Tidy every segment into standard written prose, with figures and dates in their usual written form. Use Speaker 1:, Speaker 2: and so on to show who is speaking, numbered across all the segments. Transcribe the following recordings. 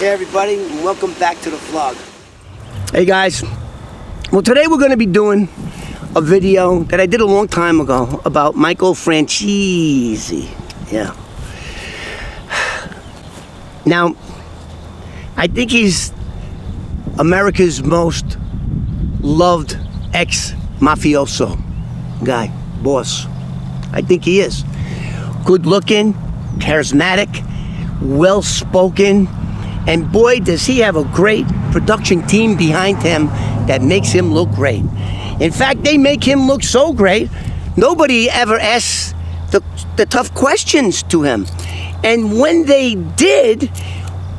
Speaker 1: Hey everybody, and welcome back to the vlog. Hey guys, well today we're going to be doing a video that I did a long time ago about Michael Franzese. Yeah. Now, I think he's America's most loved ex-mafioso guy, boss. I think he is. Good looking, charismatic, well spoken, and boy does he have a great production team behind him that makes him look great. In fact, they make him look so great, nobody ever asks the tough questions to him. And when they did,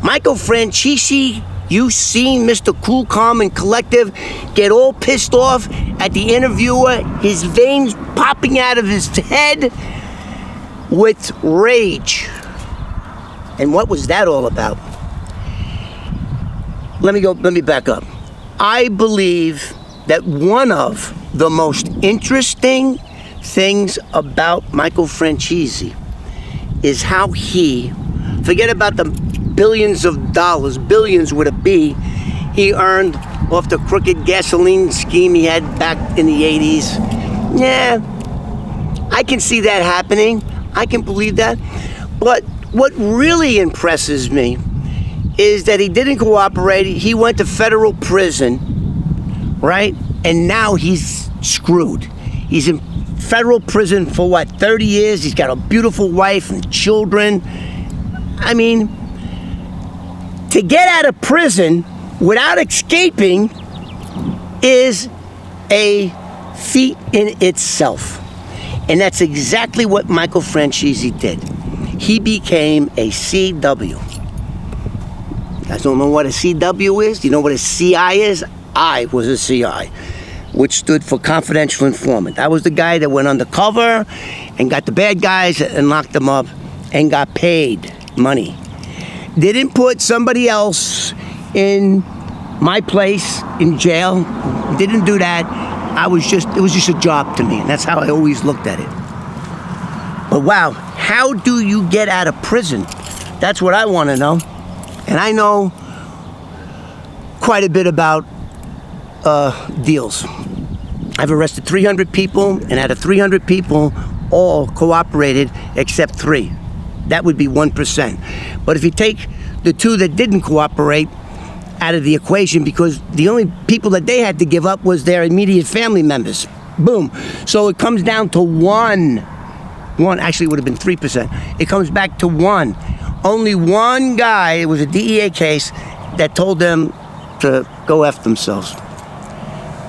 Speaker 1: Michael Franzese, you seen Mr. Cool, Calm, and Collective get all pissed off at the interviewer, his veins popping out of his head with rage. And what was that all about? Let me back up. I believe that one of the most interesting things about Michael Franzese is how he, forget about the billions of dollars, billions with a B, he earned off the crooked gasoline scheme he had back in the 80s. Yeah, I can see that happening. I can believe that. But what really impresses me is that he didn't cooperate. He went to federal prison, right? And now he's screwed. He's in federal prison for what, 30 years? He's got a beautiful wife and children. I mean, to get out of prison without escaping is a feat in itself. And that's exactly what Michael Franzese did. He became a CW. You guys don't know what a CW is? Do you know what a CI is? I was a CI, which stood for Confidential Informant. I was the guy that went undercover and got the bad guys and locked them up and got paid money. Didn't put somebody else in my place in jail. Didn't do that. It was just a job to me, and that's how I always looked at it. But wow, how do you get out of prison? That's what I want to know. And I know quite a bit about deals. I've arrested 300 people, and out of 300 people, all cooperated except 3. That would be 1%. But if you take the 2 that didn't cooperate out of the equation, because the only people that they had to give up was their immediate family members. Boom. So it comes down to 1. Actually, it would have been 3%. It comes back to 1. Only one guy, it was a DEA case, that told them to go F themselves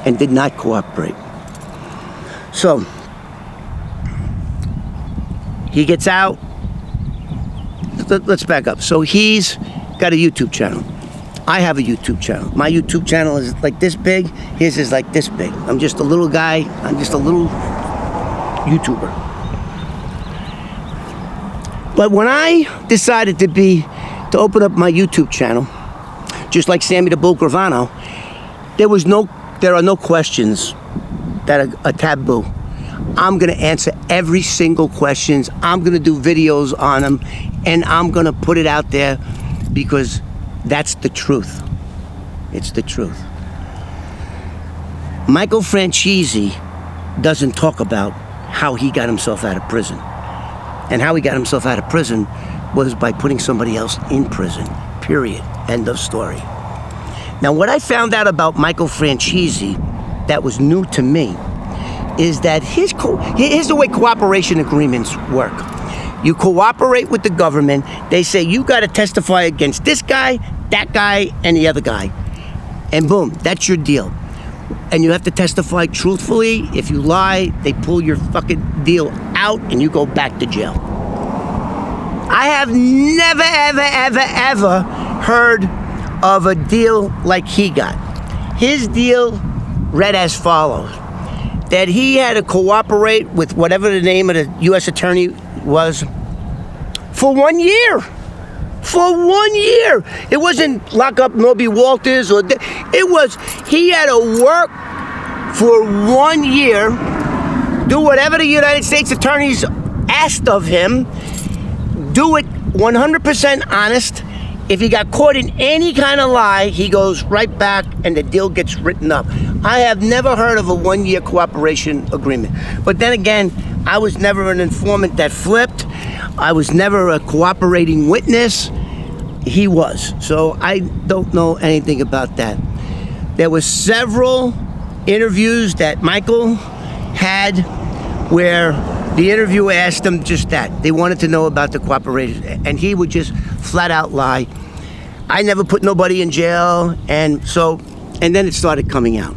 Speaker 1: and did not cooperate. So, he gets out. Let's back up. So he's got a YouTube channel. I have a YouTube channel. My YouTube channel is like this big. His is like this big. I'm just a little guy. I'm just a little YouTuber. But when I decided to open up my YouTube channel, just like Sammy the Bull Gravano, there are no questions that are taboo. I'm gonna answer every single questions. I'm gonna do videos on them, and I'm gonna put it out there because that's the truth. It's the truth. Michael Franzese doesn't talk about how he got himself out of prison. And how he got himself out of prison was by putting somebody else in prison, period. End of story. Now, what I found out about Michael Franzese that was new to me is that here's the way cooperation agreements work. You cooperate with the government. They say you got to testify against this guy, that guy, and the other guy. And boom, that's your deal. And you have to testify truthfully. If you lie, they pull your fucking deal out and you go back to jail. I have never, ever heard of a deal like he got. His deal read as follows: that he had to cooperate with whatever the name of the U.S. attorney was for 1 year. For 1 year. It wasn't lock up Norby Walters it was he had to work for 1 year, do whatever the United States attorneys asked of him, do it 100% honest, If he got caught in any kind of lie, he goes right back and the deal gets written up. I have never heard of a 1-year cooperation agreement. But then again, I was never an informant that flipped. I was never a cooperating witness. He was. So I don't know anything about that. There were several interviews that Michael had where the interviewer asked him just that. They wanted to know about the cooperation, and he would just flat out lie. I never put nobody in jail, and then it started coming out.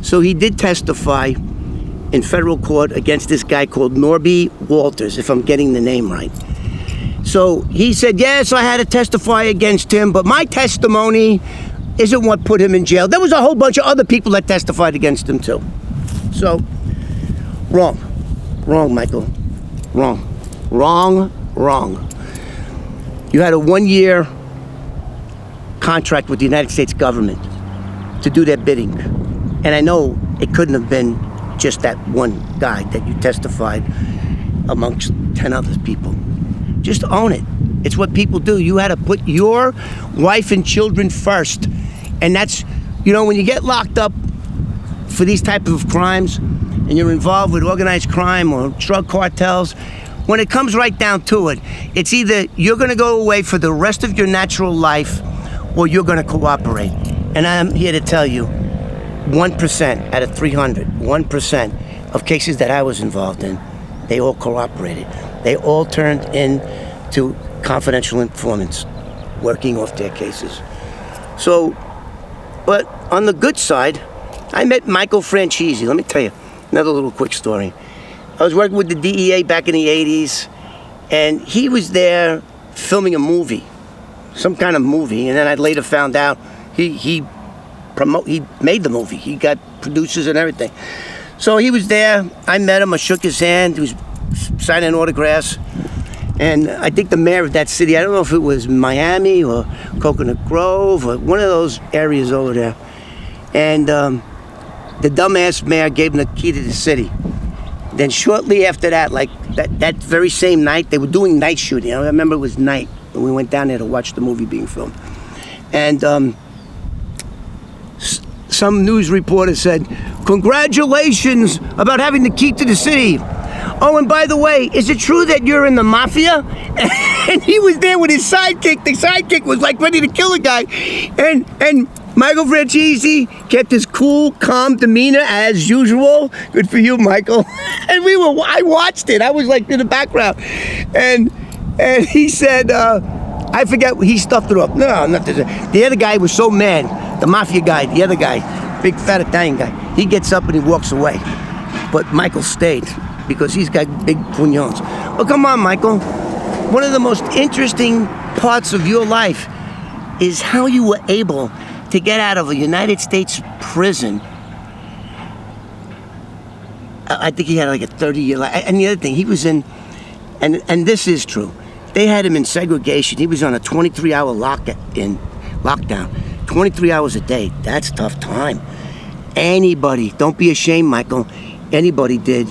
Speaker 1: So he did testify in federal court against this guy called Norby Walters, if I'm getting the name right. So he said, yes, I had to testify against him, but my testimony isn't what put him in jail. There was a whole bunch of other people that testified against him too. So, wrong, Michael, wrong. You had a 1-year contract with the United States government to do their bidding. And I know it couldn't have been just that one guy that you testified amongst 10 other people. Just own it. It's what people do. You had to put your wife and children first. And that's, when you get locked up for these type of crimes and you're involved with organized crime or drug cartels, when it comes right down to it, it's either you're going to go away for the rest of your natural life or you're going to cooperate. And I'm here to tell you, 1% out of 300, 1% of cases that I was involved in, they all cooperated. They all turned into confidential informants working off their cases. So, but on the good side, I met Michael Franzese. Let me tell you another little quick story. I was working with the DEA back in the 80s, and he was there filming a movie, some kind of movie, and then I later found out he made the movie. He got producers and everything. So he was there. I met him. I shook his hand. He was signing autographs. And I think the mayor of that city, I don't know if it was Miami or Coconut Grove or one of those areas over there. And the dumbass mayor gave him the key to the city. Then shortly after that, like that very same night, they were doing night shooting. I remember it was night when we went down there to watch the movie being filmed. And some news reporter said, "Congratulations about having the key to the city. Oh, and by the way, is it true that you're in the Mafia?" And he was there with his sidekick. The sidekick was like ready to kill a guy. And Michael Franzese kept his cool, calm demeanor as usual. Good for you, Michael. And I watched it. I was like in the background. And he said, I forget, he stuffed it up. No, not this. The other guy was so mad. The Mafia guy, the other guy, big fat Italian guy, he gets up and he walks away. But Michael stayed because he's got big puñons. Well, come on, Michael. One of the most interesting parts of your life is how you were able to get out of a United States prison. I think he had like a 30-year life. And the other thing, he was in, and this is true, they had him in segregation. He was on a 23-hour lockdown, 23 hours a day. That's a tough time. Anybody, don't be ashamed, Michael, anybody did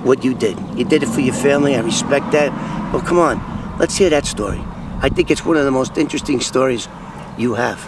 Speaker 1: what you did. You did it for your family. I respect that. Well, come on, let's hear that story. I think it's one of the most interesting stories you have.